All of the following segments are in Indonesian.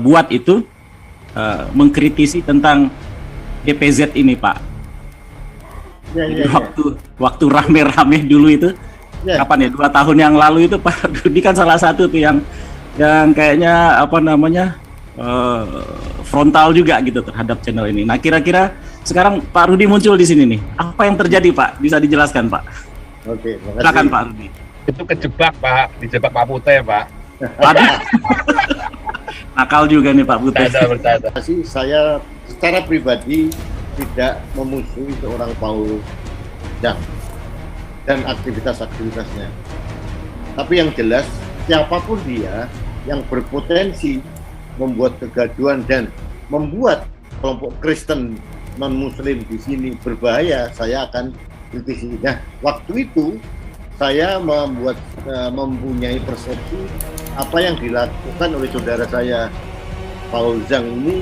buat itu mengkritisi tentang DPZ ini, Pak. Jadi waktu rame-rame dulu itu, kapan ya, 2 tahun yang lalu itu Pak Rudi kan salah satu tuh yang kayaknya apa namanya frontal juga gitu terhadap channel ini. Nah, kira-kira sekarang Pak Rudi muncul di sini nih, apa yang terjadi Pak? Bisa dijelaskan Pak? Oke, silakan Pak Rudi. Itu kejebak Pak, dijebak Pak Putih Pak. Nakal juga nih Pak Putih. Bercanda. Saya secara pribadi tidak memusuhi seorang Paul Zhang dan aktivitas-aktivitasnya. Tapi yang jelas, siapapun dia yang berpotensi membuat kegaduhan dan membuat kelompok Kristen non-Muslim di sini berbahaya, saya akan kritisi. Nah, waktu itu saya mempunyai persepsi apa yang dilakukan oleh saudara saya Paul Zhang ini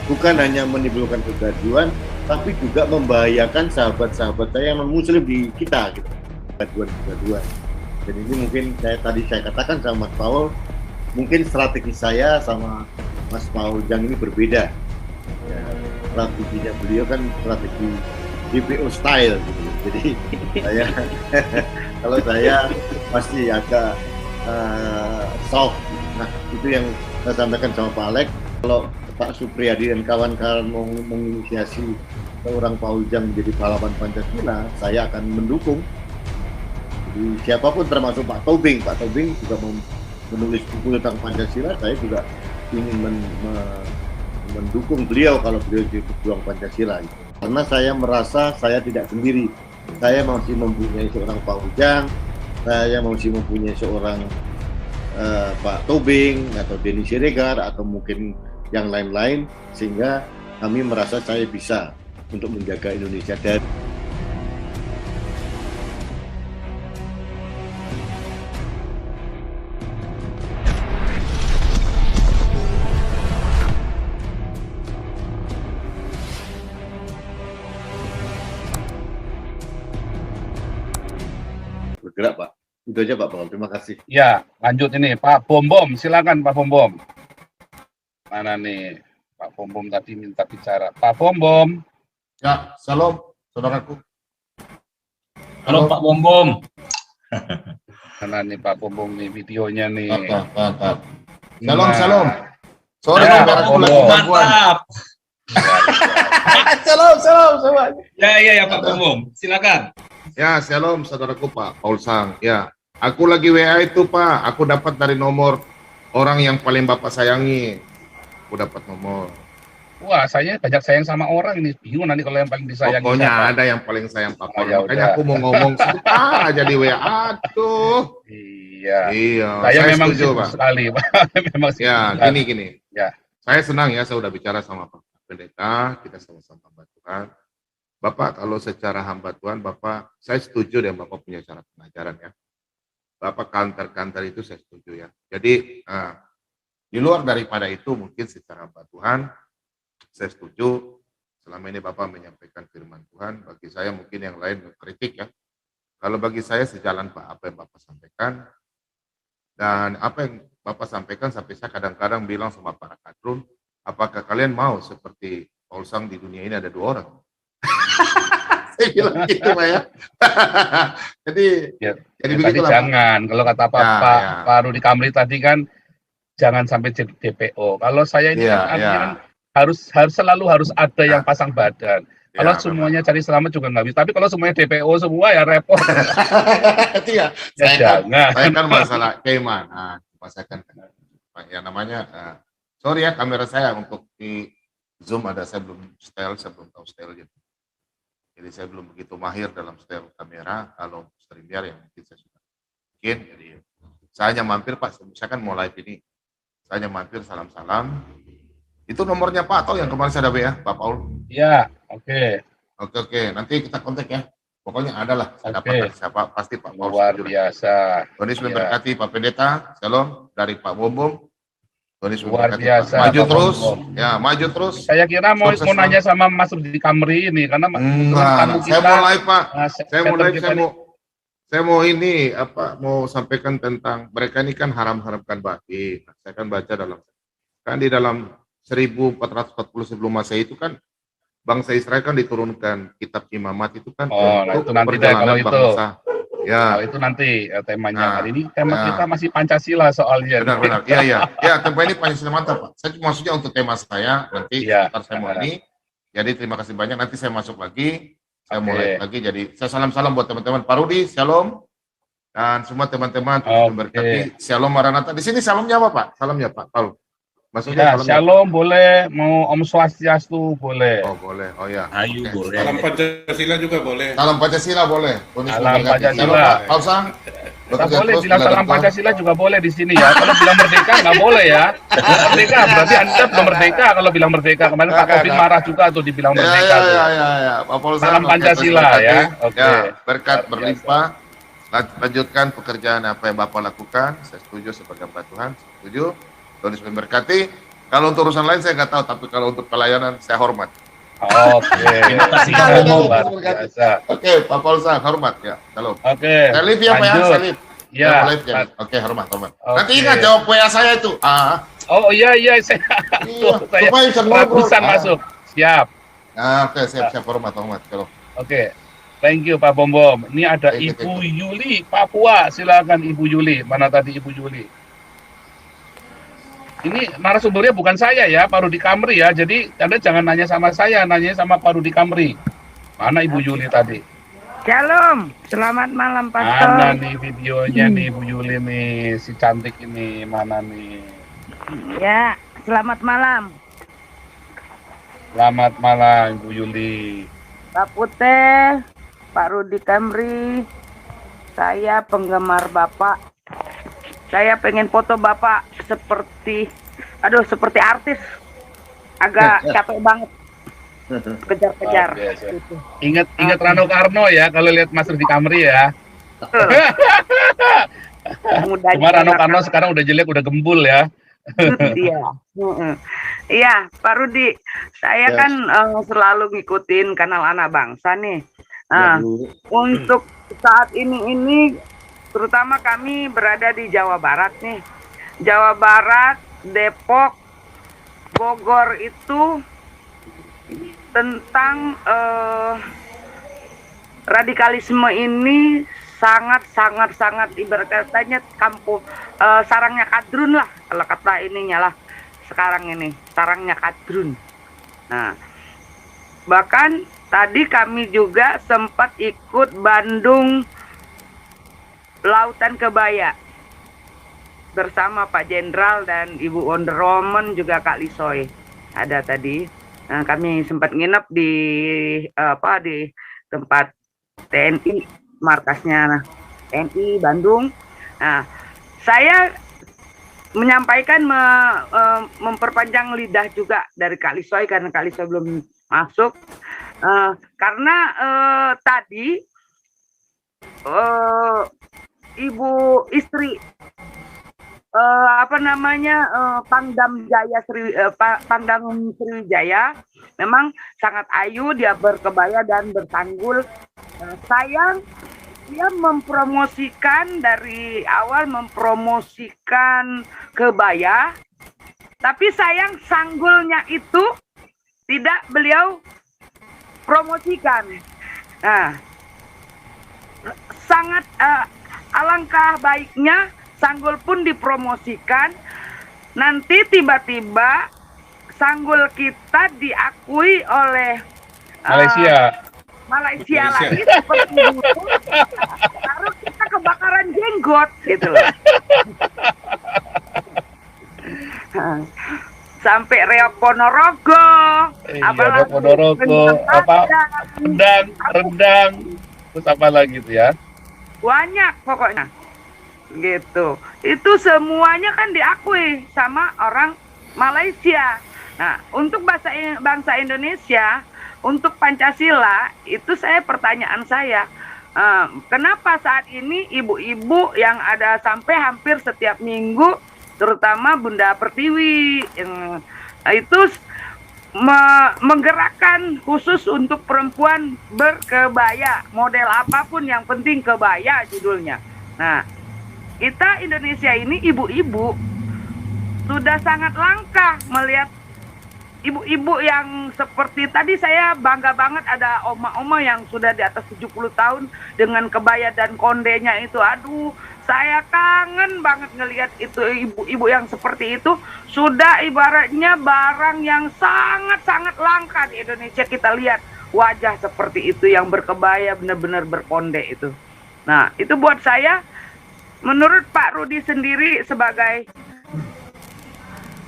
bukan hanya menimbulkan kegaduhan, tapi juga membahayakan sahabat-sahabat saya yang non-Muslim di kita, gitu. Kegaduhan. Dan ini mungkin saya katakan sama Mas Paul, mungkin strategi saya sama Mas Paul Zhang ini berbeda. Ya, strateginya beliau kan strategi DPO style, gitu. Jadi kalau saya pasti agak soft. Nah, itu yang saya sampaikan sama Pak Alex. Kalau Pak Supriyadi dan kawan-kawan mau menginisiasi seorang Paul Zhang menjadi pahlawan Pancasila, saya akan mendukung. Jadi siapapun termasuk Pak Tobing juga menulis buku tentang Pancasila, saya juga ingin mendukung beliau kalau beliau jadi pejuang Pancasila. Karena saya merasa saya tidak sendiri. Saya masih mempunyai seorang Paul Zhang, saya masih mempunyai seorang Pak Tobing atau Denny Siregar atau mungkin yang lain-lain, sehingga kami merasa saya bisa untuk menjaga Indonesia dari bergerak, Pak. Itu aja Pak Paul, terima kasih. Ya, lanjut ini Pak Bom, silakan Pak Bom. Mana nih Pak Bom tadi minta bicara. Pak Bom. Ya, salam saudaraku. Halo Pak Bom. Mana nih Pak Bom nih videonya nih. Salam, Nah. salam. Sorry Ya, Pak Pak lagi Bom. gangguan. Mantap. Salam semuanya. Ya Pak Bom. Silakan. Ya, salam saudaraku Pak Paul Zhang. Ya, aku lagi WA itu Pak. Aku dapat dari nomor orang yang paling Bapak sayangi. Aku dapat nomor. Wah, saya banyak sayang sama orang ini. Bingung nanti kalau yang paling disayangi Pokoknya siapa. ada yang paling sayang Pak Paul. ya Makanya udah. aku mau ngomong sebentar aja di WA. Aduh. Iya. Iya, Saya memang setuju, sibuk Pak. sekali, Pak. Memang sibuk Ya, sekali. gini. Ya. Saya senang ya, saya udah bicara sama Pak Pendeta, kita sama-sama hamba Tuhan. Bapak, kalau secara hamba Tuhan, Bapak, saya setuju dengan Bapak punya cara pengajaran ya. Bapak kantor-kantor itu saya setuju ya. Jadi, di luar daripada itu, mungkin secara hamba Tuhan, saya setuju. Selama ini Bapak menyampaikan firman Tuhan, bagi saya mungkin yang lain mengkritik ya. Kalau bagi saya sejalan Pak, apa yang Bapak sampaikan, dan apa yang Bapak sampaikan sampai saya kadang-kadang bilang sama para kadrun, apakah kalian mau seperti Paul Zhang di dunia ini ada 2 orang? Saya bilang gitu Pak ya. Jadi Tadi jangan. Kalau kata Pak Rudi Kamri tadi kan, jangan sampai jadi DPO. Kalau saya ini kan artinya kan harus selalu ada yang pasang badan. Kalau semuanya cari selamat juga nggak bisa. Tapi kalau semuanya DPO semua ya repot. Itu ya. Saya kan masalah keimanan. Masakan yang namanya sorry ya kamera saya untuk di Zoom ada, saya belum tahu style gitu. Jadi saya belum begitu mahir dalam style kamera. Kalau StreamYard yang mungkin saya sudah bikin. Jadi saya hanya mampir Pak, saya kan mau live ini. Saya hanya mampir salam-salam. Itu nomornya Pak atau yang kemarin saya ada ya, Pak Paul? Iya, oke. Oke. Nanti kita kontak ya. Pokoknya ada lah. Saya dapat dari siapa, pasti Pak Paul. Luar biasa. Tuhan Yesus memberkati Pak Pendeta. Shalom dari Pak Bom. Tuhan Yesus Luar memberkati, biasa. Pak. Maju Pak terus. Bom. Ya, maju terus. Saya kira mau nanya sama Mas Rudi Kamri ini karena saya mau live Pak. Nah, Saya mau ini mau sampaikan tentang mereka ini kan haram-haramkan batin. Saya kan baca dalam Kan di dalam 1440 sebelum Masehi itu kan bangsa Israel kan diturunkan kitab imamat itu kan Oh, nah itu nanti deh kalau itu. bangsa. Ya. Kalau itu nanti temanya. Nah, Hari ini tema kita masih Pancasila soalnya. Benar-benar. Iya. Ya, tema ini Pancasila mantap, Pak. Saya maksudnya untuk tema saya nanti sebentar saya mau ini. Jadi terima kasih banyak. Nanti saya masuk lagi. Saya mulai lagi. Jadi saya salam-salam buat teman-teman. Pak Rudi, shalom. Dan semua teman-teman berkati. Shalom Maranatha. Di sini shalomnya apa, Pak? Salamnya, Pak Paul. Maksudnya Ya, shalom boleh, mau Om Swastiastu boleh. Oh, boleh. Oh ya. Ayu boleh. Salam Pancasila juga boleh. Salam Pancasila boleh. Salam Pancasila. Pausang. Kita boleh bilang salam Pancasila juga boleh di sini ya. Kalau bilang merdeka nggak boleh ya. Merdeka berarti Anda belum merdeka kalau bilang merdeka. Kemarin Pak Taufik marah juga tuh dibilang merdeka. Ya. Pak Pausang. Salam Pancasila ya. Oke. Berkat berlimpah. Lanjutkan pekerjaan apa yang Bapak lakukan. Saya setuju sebagai hamba Tuhan. Setuju. Tuhan Yesus memberkati. Kalau untuk urusan lain saya nggak tahu, tapi kalau untuk pelayanan saya hormat. Oke. Terima kasih luar biasa. Oke, Pak Paulsa, hormat ya. Shalom. Oke. Saya live ya Pak ya, saya live. Ya. Oke, hormat. Nanti ingat jawab WA saya itu. Oh iya saya. Saya supaya bisa ngobrol. ratusan masuk. Siap. Oke, siap hormat. Shalom. Oke. Thank you Pak Bom. Ini ada Ibu Yuli Papua. Silakan Ibu Yuli. Mana tadi Ibu Yuli? Ini narasumbernya bukan saya ya, Pak Rudi Kamri ya. Jadi Anda jangan nanya sama saya, nanya sama Pak Rudi Kamri. Mana Ibu Yuli tadi? Shalom, selamat malam Pastor. Mana nih videonya nih Ibu Yuli nih, si cantik ini mana nih? Ya, selamat malam. Selamat malam Ibu Yuli. Pak Putih, Pak Rudi Kamri, saya penggemar Bapak. Saya pengen foto Bapak seperti artis. Agak capek banget. Kejar-kejar. Gitu. Ingat Rano Karno ya kalau lihat Mas Rudi Kamri ya. Cuma Rano Karno sekarang udah jelek, udah gembul ya. Iya. Iya, Pak Rudi. Saya kan selalu ngikutin kanal Anak Bangsa nih. Untuk saat ini terutama kami berada di Jawa Barat nih. Jawa Barat, Depok, Bogor itu tentang radikalisme ini sangat ibarat katanya kampung sarangnya kadrun lah kalau kata ininya lah sekarang ini sarangnya kadrun. Nah, bahkan tadi kami juga sempat ikut Bandung Lautan Kebaya bersama Pak Jenderal dan Ibu Wonder Woman juga Kak Lisoy ada tadi. Nah, kami sempat nginep di tempat TNI markasnya TNI Bandung. Nah, saya menyampaikan memperpanjang lidah juga dari Kak Lisoy karena Kak Lisoy belum masuk karena tadi Ibu istri Pangdam Sriwijaya memang sangat ayu, dia berkebaya dan bersanggul. Sayang dia mempromosikan dari awal mempromosikan kebaya, tapi sayang sanggulnya itu tidak beliau promosikan. Nah, sangat alangkah baiknya sanggul pun dipromosikan. Nanti tiba-tiba sanggul kita diakui oleh Malaysia lagi seperti itu. Baru kita kebakaran jenggot gitu loh. Sampai Reok Ponorogo, apalagi Ponorogo, rendang, terus apa lagi tuh ya? Banyak pokoknya gitu. Itu semuanya kan diakui sama orang Malaysia. Nah, untuk bangsa Indonesia, untuk Pancasila itu pertanyaan saya, kenapa saat ini ibu-ibu yang ada sampai hampir setiap minggu, terutama Bunda Pertiwi itu menggerakkan khusus untuk perempuan berkebaya, model apapun yang penting kebaya judulnya. Nah, kita Indonesia ini ibu-ibu sudah sangat langka melihat ibu-ibu yang seperti tadi. Saya bangga banget ada oma-oma yang sudah di atas 70 tahun dengan kebaya dan kondenya itu. Aduh, saya kangen banget ngelihat itu ibu-ibu yang seperti itu. Sudah ibaratnya barang yang sangat-sangat langka di Indonesia. Kita lihat wajah seperti itu yang berkebaya benar-benar berkonde itu. Nah, itu buat saya, menurut Pak Rudi sendiri sebagai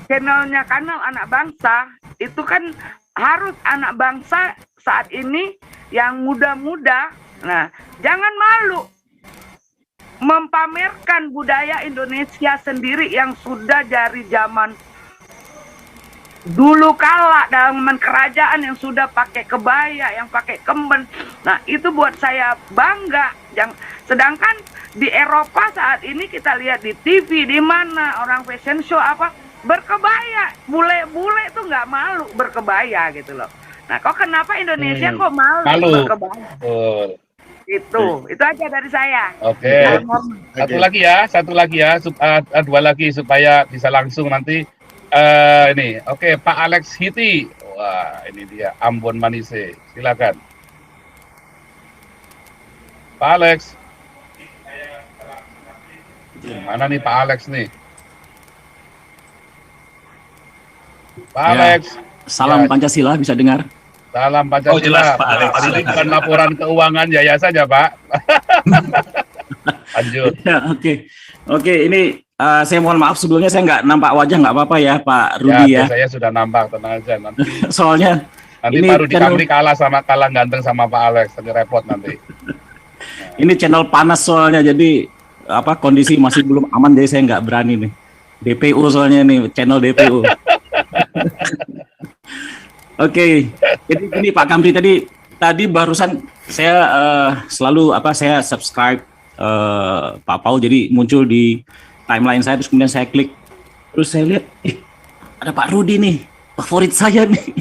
channelnya Kanal Anak Bangsa, itu kan harus anak bangsa saat ini yang muda-muda, nah jangan malu mempamerkan budaya Indonesia sendiri yang sudah dari zaman dulu kala, zaman kerajaan yang sudah pakai kebaya, yang pakai kemben. Nah itu buat saya bangga. Sedangkan di Eropa saat ini kita lihat di TV, di mana orang fashion show apa berkebaya, bule-bule tuh nggak malu berkebaya gitu loh. Nah kok kenapa Indonesia kok malu berkebaya? Itu aja dari saya. Oke. Satu lagi ya, dua lagi supaya bisa langsung nanti. Ini, oke, Pak Alex Hiti. Wah, ini dia Ambon Manise. Silakan. Pak Alex. Mana nih Pak Alex nih? Pak Alex. Salam Pancasila, bisa dengar? Salam Pancasila. Oh jelas Pak Alex. Ini bukan laporan keuangan yayasan ya Pak. Lanjut. Ya, oke. Ini saya mohon maaf sebelumnya saya nggak nampak wajah, nggak apa-apa ya Pak Rudi ya. Saya sudah nampak, tenang aja nanti. Soalnya nanti ini baru Kamri kalah ganteng sama Pak Alex, nanti repot nanti. Ini channel panas soalnya, jadi kondisi masih belum aman, jadi saya nggak berani nih. DPO soalnya nih, channel DPO. Oke, jadi ini Pak Kamri tadi barusan saya selalu saya subscribe Pak Paul, jadi muncul di timeline saya, terus kemudian saya klik, terus saya lihat ada Pak Rudi nih, favorit saya nih.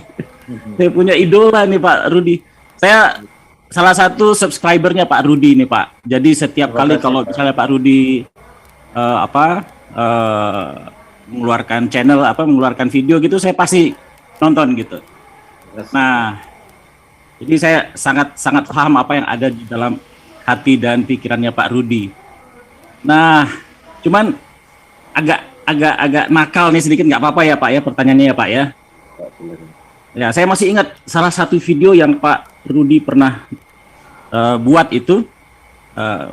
Saya punya idola nih Pak Rudi. Saya salah satu subscribernya Pak Rudi nih Pak. Jadi setiap kali kalau misalnya Pak Rudi mengeluarkan channel mengeluarkan video gitu, saya pasti nonton gitu. Nah, jadi saya sangat paham apa yang ada di dalam hati dan pikirannya Pak Rudi. Nah, cuman agak nakal nih sedikit, nggak apa-apa ya Pak ya, pertanyaannya ya Pak ya. Ya, saya masih ingat salah satu video yang Pak Rudi pernah buat itu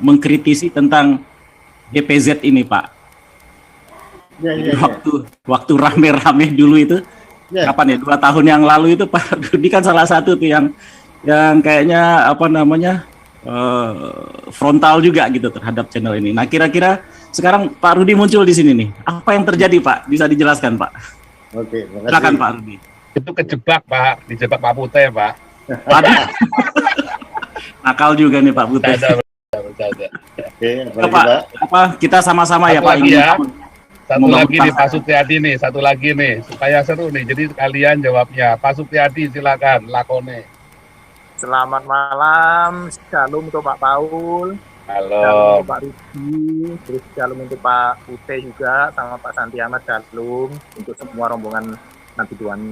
mengkritisi tentang DPZ ini Pak. Waktu rame-rame dulu itu, kapan ya, 2 tahun yang lalu itu Pak Rudi kan salah satu tuh yang kayaknya frontal juga gitu terhadap channel ini. Nah kira-kira sekarang Pak Rudi muncul di sini nih, apa yang terjadi Pak? Bisa dijelaskan Pak? Oke, silakan Pak Rudi. Itu kejebak Pak, dijebak Pak Pute Pak. Nakal juga nih Pak Pute. Oke, Pak, kita sama-sama ya Pak. Satu lagi nih Pak Supriyadi nih, satu lagi nih supaya seru nih. Jadi kalian jawabnya. Pak Supriyadi silakan, lakone. Selamat malam, shalom untuk Pak Paul. Halo. Shalom untuk Pak Rudi, terus shalom untuk Pak Ute juga, sama Pak Santi Ahmad, shalom untuk semua rombongan nanti 26.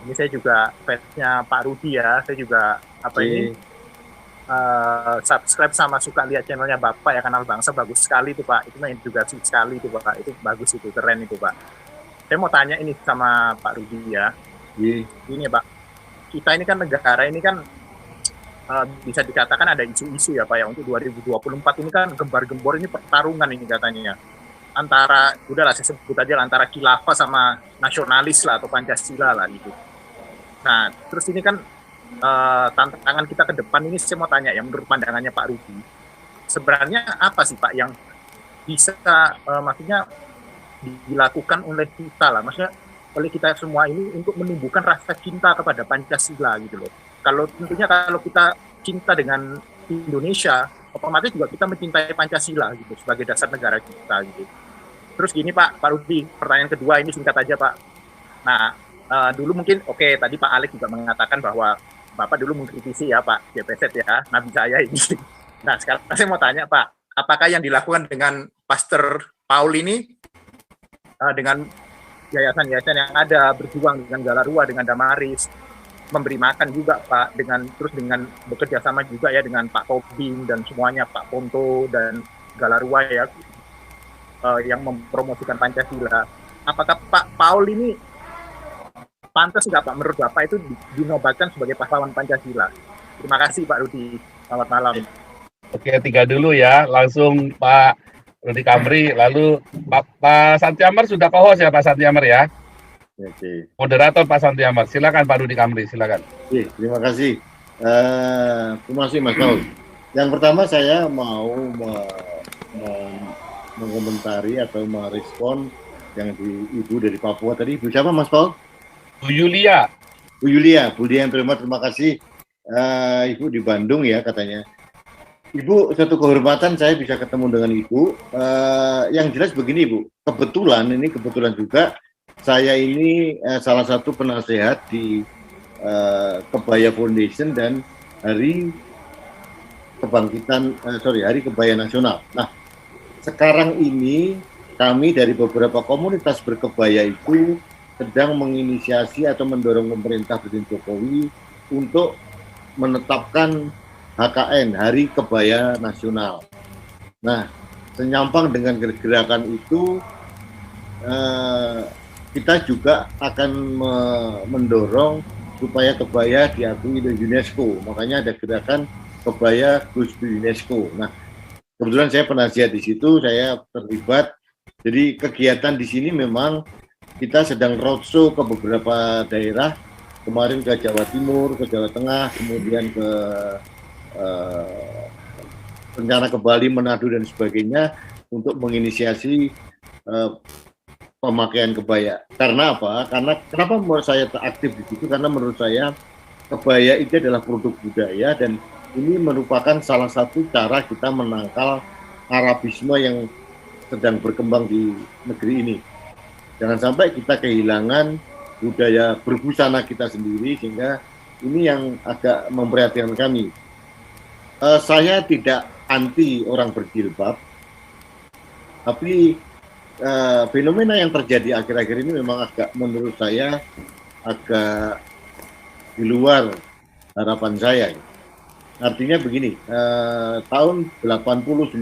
Ini saya juga fansnya Pak Rudi ya, saya juga subscribe sama suka lihat channelnya Bapak ya, Kanal Bangsa, bagus sekali itu Pak, itu edukasi sekali itu Pak, itu bagus, itu keren itu Pak. Saya mau tanya ini sama Pak Rudi ya, ini Pak, kita ini kan negara ini kan bisa dikatakan ada isu-isu ya Pak ya, untuk 2024 ini kan gembar-gembor ini pertarungan ini katanya antara, udahlah saya sebut aja antara khilafah sama nasionalis lah atau Pancasila lah gitu. Nah terus ini kan tantangan kita ke depan ini, saya mau tanya ya, menurut pandangannya Pak Rudi, sebenarnya apa sih Pak yang bisa maksudnya dilakukan oleh kita lah, maksudnya oleh kita semua ini untuk menumbuhkan rasa cinta kepada Pancasila gitu loh. Kalau tentunya kalau kita cinta dengan Indonesia, otomatis juga kita mencintai Pancasila gitu sebagai dasar negara kita gitu. Terus gini Pak Rudi, pertanyaan kedua ini singkat aja Pak. Nah dulu mungkin tadi Pak Alex juga mengatakan bahwa Bapak dulu mengkritisi ya Pak DPZ ya, nabi saya ini. Nah sekarang saya mau tanya Pak, apakah yang dilakukan dengan Pastor Paul ini dengan yayasan-yayasan yang ada, berjuang dengan Galarua, dengan Damaris, memberi makan juga Pak, dengan bekerja sama juga ya dengan Pak Tobing dan semuanya, Pak Ponto dan Galarua ya, yang mempromosikan Pancasila. Apakah Pak Paul ini pantas nggak Pak menurut Bapak itu dinobatkan sebagai pahlawan Pancasila? Terima kasih Pak Rudi. Selamat malam. Oke, 3 dulu ya. Langsung Pak Rudi Kamri, lalu Pak Santiamar sudah co-host ya Pak Santiamar ya? Oke. Moderator Pak Santiamar. Silakan Pak Rudi Kamri, silakan. Oke, terima kasih. Terima kasih Mas Paul. Yang pertama saya mau mengomentari atau merespon yang Ibu dari Papua tadi. Ibu siapa Mas Paul? Bu Yulia. Bu Yulia, Bu Dian, terima kasih. Ibu di Bandung ya katanya. Ibu, satu kehormatan saya bisa ketemu dengan Ibu. Yang jelas begini Ibu, kebetulan juga saya ini salah satu penasehat di Kebaya Foundation dan Hari Kebaya Nasional. Nah, sekarang ini kami dari beberapa komunitas berkebaya itu sedang menginisiasi atau mendorong pemerintah Presiden Jokowi untuk menetapkan HKN, Hari Kebaya Nasional. Nah, senyampang dengan gerakan itu, kita juga akan mendorong supaya kebaya diakui oleh UNESCO. Makanya ada gerakan kebaya Goes to UNESCO. Nah, kebetulan saya penasihat di situ, saya terlibat. Jadi kegiatan di sini memang kita sedang roadshow ke beberapa daerah. Kemarin ke Jawa Timur, ke Jawa Tengah, kemudian ke rencana ke Bali, Manado dan sebagainya untuk menginisiasi pemakaian kebaya. Karena apa? Karena kenapa menurut saya aktif di situ? Karena menurut saya kebaya itu adalah produk budaya dan ini merupakan salah satu cara kita menangkal Arabisme yang sedang berkembang di negeri ini. Jangan sampai kita kehilangan budaya berbusana kita sendiri, sehingga ini yang agak memprihatinkan kami. Saya tidak anti orang berjilbab, tapi fenomena yang terjadi akhir-akhir ini memang agak, menurut saya agak di luar harapan saya. Artinya begini, tahun 80-90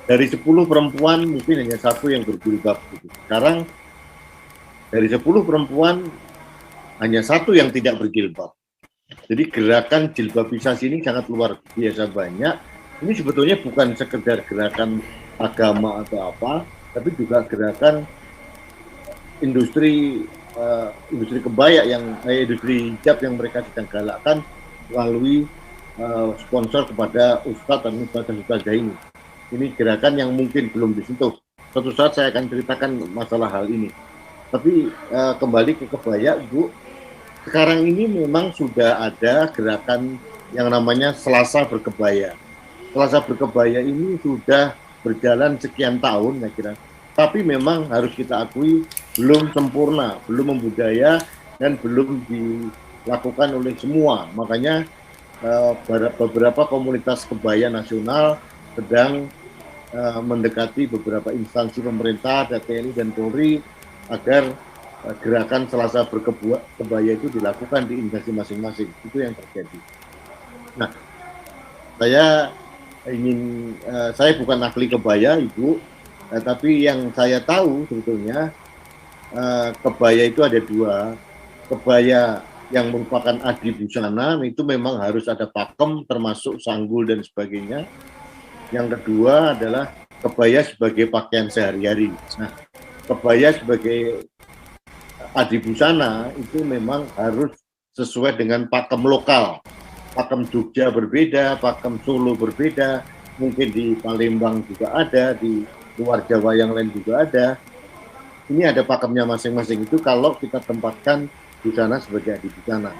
dari 10 perempuan mungkin hanya 1 yang berjilbab. Sekarang dari 10 perempuan hanya 1 yang tidak berjilbab. Jadi gerakan jilbabisasi ini sangat luar biasa banyak. Ini sebetulnya bukan sekedar gerakan agama atau apa, tapi juga gerakan industri kebaya industri hijab yang mereka sedang galakkan melalui sponsor kepada ustadz dan ustadzah ini. Ini gerakan yang mungkin belum disentuh. Suatu saat saya akan ceritakan masalah hal ini. Tapi kembali ke kebaya, Bu. Sekarang ini memang sudah ada gerakan yang namanya Selasa Berkebaya. Selasa Berkebaya ini sudah berjalan sekian tahun, saya kira. Tapi memang harus kita akui belum sempurna, belum membudaya, dan belum dilakukan oleh semua. Makanya beberapa komunitas kebaya nasional sedang mendekati beberapa instansi pemerintah, TNI dan Polri agar gerakan Selasa Berkebaya itu dilakukan di instansi masing-masing. Itu yang terjadi. Nah, saya bukan ahli kebaya, Ibu, tapi yang saya tahu sebetulnya kebaya itu ada 2. Kebaya yang merupakan adi busana itu memang harus ada pakem, termasuk sanggul dan sebagainya. Yang kedua adalah kebaya sebagai pakaian sehari-hari. Nah, kebaya sebagai adi busana itu memang harus sesuai dengan pakem lokal. Pakem Jogja berbeda, pakem Solo berbeda, mungkin di Palembang juga ada, di luar Jawa yang lain juga ada. Ini ada pakemnya masing-masing itu kalau kita tempatkan busana sebagai adi busana.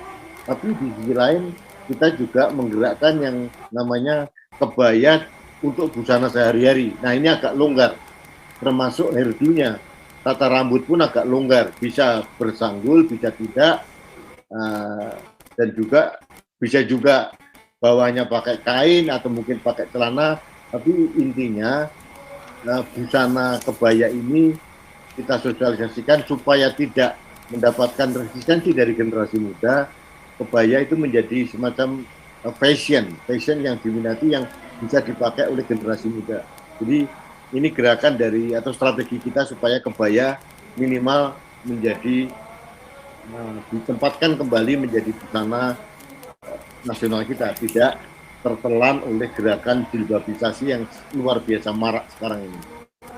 Tapi di sisi lain kita juga menggerakkan yang namanya kebaya untuk busana sehari-hari. Nah, ini agak longgar, termasuk hairdo-nya. Tata rambut pun agak longgar, bisa bersanggul, bisa tidak, dan juga bisa juga bawahnya pakai kain atau mungkin pakai celana. Tapi intinya busana kebaya ini kita sosialisasikan supaya tidak mendapatkan resistensi dari generasi muda. Kebaya itu menjadi semacam fashion yang diminati, yang bisa dipakai oleh generasi muda. Jadi ini gerakan dari atau strategi kita supaya kebaya minimal menjadi ditempatkan kembali menjadi busana nasional kita, tidak tertelan oleh gerakan jilbabisasi yang luar biasa marak sekarang ini.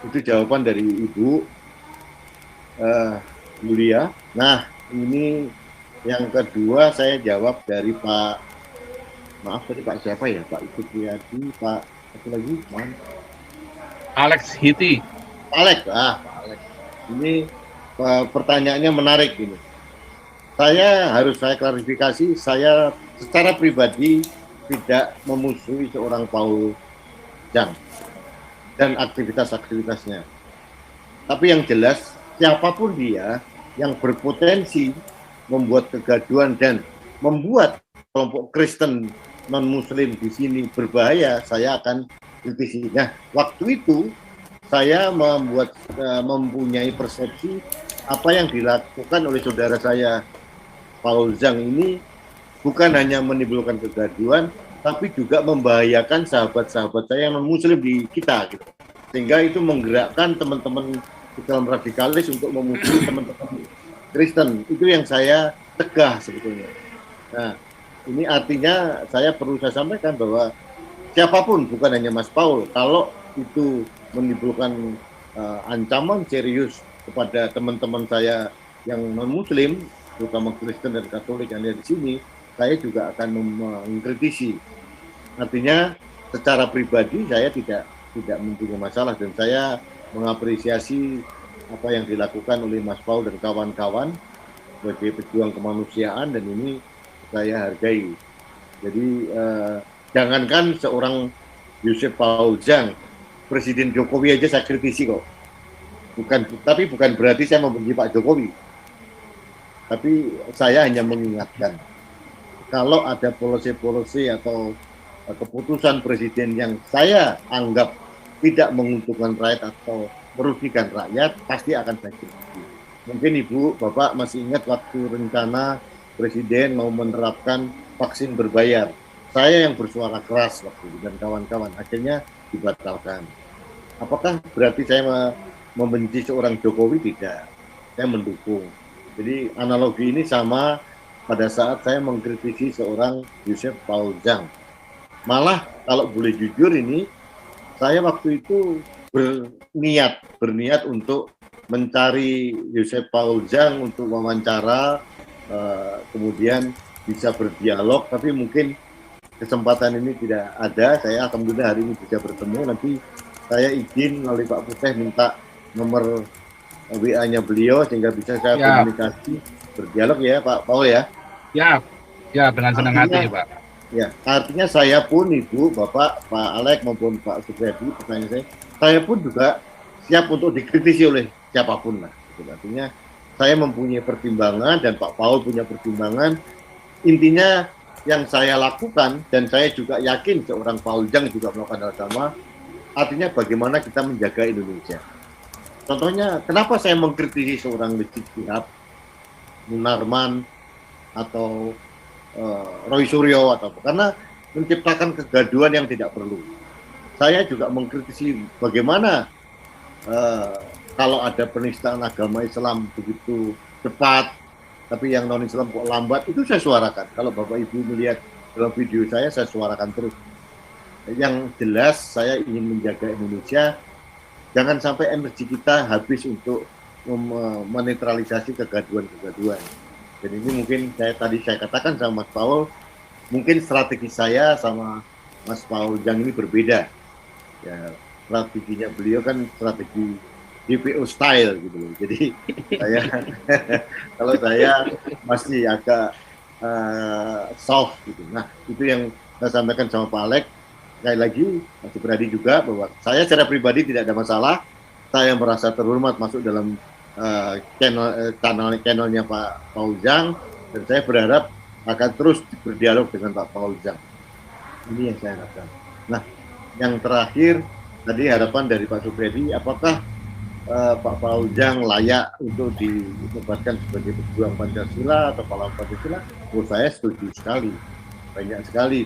Itu jawaban dari Ibu Yulia. Nah, ini yang kedua saya jawab dari Pak, maaf tadi Pak siapa ya, Pak Ikut Riyadi, Pak satu lagi, Alex Hiti. Alex, Pak Alex. Ini pertanyaannya menarik ini. Saya klarifikasi, saya secara pribadi tidak memusuhi seorang Paul Zhang dan aktivitas-aktivitasnya. Tapi yang jelas, siapapun dia yang berpotensi membuat kegaduhan dan membuat kelompok Kristen non-Muslim di sini berbahaya, saya akan kritisi. Nah, waktu itu saya mempunyai persepsi apa yang dilakukan oleh saudara saya Paul Zhang ini bukan hanya menimbulkan kegaduhan, tapi juga membahayakan sahabat-sahabat saya yang non-Muslim di kita, gitu. Sehingga itu menggerakkan teman-teman dalam radikalis untuk memusuhi teman-teman Kristen. Itu yang saya cegah sebetulnya. Nah, ini artinya saya perlu saya sampaikan bahwa siapapun, bukan hanya Mas Paul, kalau itu menimbulkan ancaman serius kepada teman-teman saya yang non-Muslim, terutama Kristen dan Katolik yang ada di sini, saya juga akan mengkritisi. Artinya secara pribadi saya tidak mempunyai masalah, dan saya mengapresiasi apa yang dilakukan oleh Mas Paul dan kawan-kawan sebagai pejuang kemanusiaan, dan ini saya hargai. Jadi jangankan seorang Yosef Paul Zhang, Presiden Jokowi aja saya kritisi kok. Tapi bukan berarti saya membenci Pak Jokowi. Tapi saya hanya mengingatkan, kalau ada polisi-polisi atau keputusan presiden yang saya anggap tidak menguntungkan rakyat atau merugikan rakyat, pasti akan saya kritisi. Mungkin Ibu, Bapak masih ingat waktu rencana presiden mau menerapkan vaksin berbayar. Saya yang bersuara keras waktu itu dan kawan-kawan, akhirnya dibatalkan. Apakah berarti saya membenci seorang Jokowi? Tidak, saya mendukung. Jadi analogi ini sama pada saat saya mengkritisi seorang Yosef Paul Zhang. Malah kalau boleh jujur ini, saya waktu itu berniat untuk mencari Yosef Paul Zhang untuk wawancara, kemudian bisa berdialog, tapi mungkin kesempatan ini tidak ada. Saya alhamdulillah hari ini bisa bertemu. Nanti saya izin melalui Pak Putih minta nomor WA-nya beliau sehingga bisa saya komunikasi, berdialog ya Pak Paul ya. Ya, dengan senang hati Pak. Ya, artinya saya pun Ibu, Bapak, Pak Alex maupun Pak Supriyadi, pertanyaan saya pun juga siap untuk dikritisi oleh siapapun lah. Artinya saya mempunyai pertimbangan dan Pak Paul punya pertimbangan. Intinya yang saya lakukan, dan saya juga yakin seorang Paul Zhang juga melakukan hal sama, artinya bagaimana kita menjaga Indonesia. Contohnya, kenapa saya mengkritisi seorang Rizik Syihab, Munarman, atau Roy Suryo, atau karena menciptakan kegaduhan yang tidak perlu. Saya juga mengkritisi bagaimana kalau ada penistaan agama Islam begitu cepat, tapi yang non-Islam kok lambat, itu saya suarakan. Kalau Bapak Ibu melihat dalam video saya suarakan terus. Yang jelas saya ingin menjaga Indonesia. Jangan sampai energi kita habis untuk menetralisasi kegaduhan-kegaduhan. Dan ini mungkin saya katakan sama Mas Paul, mungkin strategi saya sama Mas Paul Zhang ini berbeda. Ya, strateginya beliau kan strategi DPO style gitu loh. Jadi kalau saya masih agak soft gitu. Nah, itu yang saya sampaikan sama Pak Alex. Sekali lagi, masih berani juga bahwa saya secara pribadi tidak ada masalah. Saya merasa terhormat masuk dalam channelnya Pak Paul Zhang, dan saya berharap akan terus berdialog dengan Pak Paul Zhang. Ini yang saya harapkan. Nah, yang terakhir tadi harapan dari Pak Supriyadi, apakah Pak Paujang layak untuk dinobatkan sebagai pejuang Pancasila atau pahlawan Pancasila? Menurut saya setuju sekali. Banyak sekali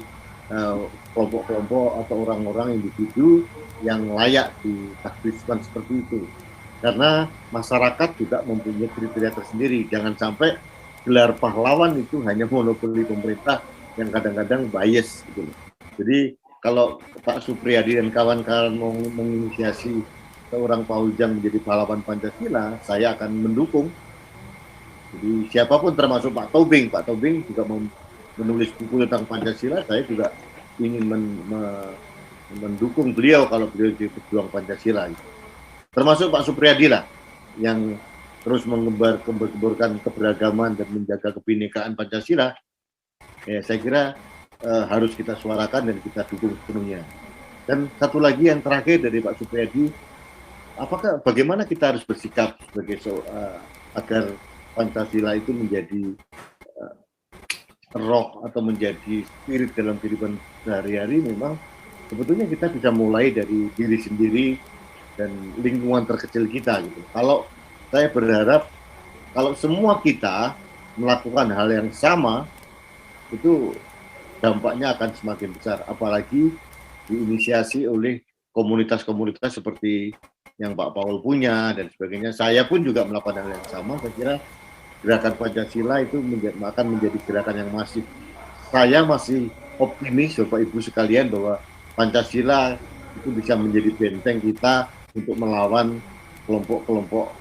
kelompok-kelompok atau orang-orang individu yang layak ditakdirkan seperti itu. Karena masyarakat juga mempunyai kriteria tersendiri. Jangan sampai gelar pahlawan itu hanya monopoli pemerintah yang kadang-kadang bias gitu. Jadi kalau Pak Supriyadi dan kawan-kawan mau menginisiasi seorang Paujang menjadi pahlawan Pancasila, saya akan mendukung. Jadi siapapun termasuk Pak Tobing juga menulis buku tentang Pancasila, saya juga ingin mendukung beliau kalau beliau jadi pejuang Pancasila. Termasuk Pak Supriyadi lah yang terus mengembar-gemborkan keberagaman dan menjaga kebinekaan Pancasila. Ya, saya kira harus kita suarakan dan kita dukung sepenuhnya. Dan satu lagi yang terakhir dari Pak Supriyadi, bagaimana kita harus bersikap sebagai agar Pancasila itu menjadi roh atau menjadi spirit dalam kehidupan sehari-hari. Memang sebetulnya kita bisa mulai dari diri sendiri dan lingkungan terkecil kita gitu. Kalau saya berharap kalau semua kita melakukan hal yang sama, itu dampaknya akan semakin besar, apalagi diinisiasi oleh komunitas-komunitas seperti yang Pak Paul punya dan sebagainya. Saya pun juga melakukan hal yang sama. Saya kira gerakan Pancasila itu akan menjadi gerakan yang masif. Saya masih optimis Bapak Ibu sekalian bahwa Pancasila itu bisa menjadi benteng kita untuk melawan kelompok-kelompok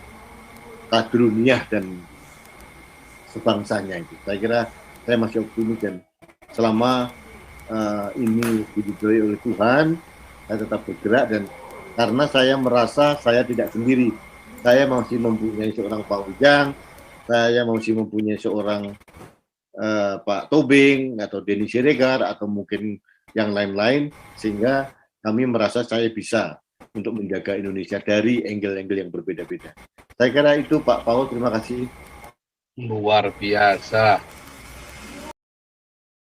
kadruniyah dan sebangsanya itu. Saya kira saya masih optimis dan selama ini diridhoi oleh Tuhan, saya tetap bergerak dan karena saya merasa saya tidak sendiri. Saya masih mempunyai seorang Paujang, saya masih mempunyai seorang Pak Tobing atau Denny Siregar atau mungkin yang lain-lain, sehingga kami merasa saya bisa untuk menjaga Indonesia dari angle-angle yang berbeda-beda. Saya kira itu Pak Paul, terima kasih. Luar biasa.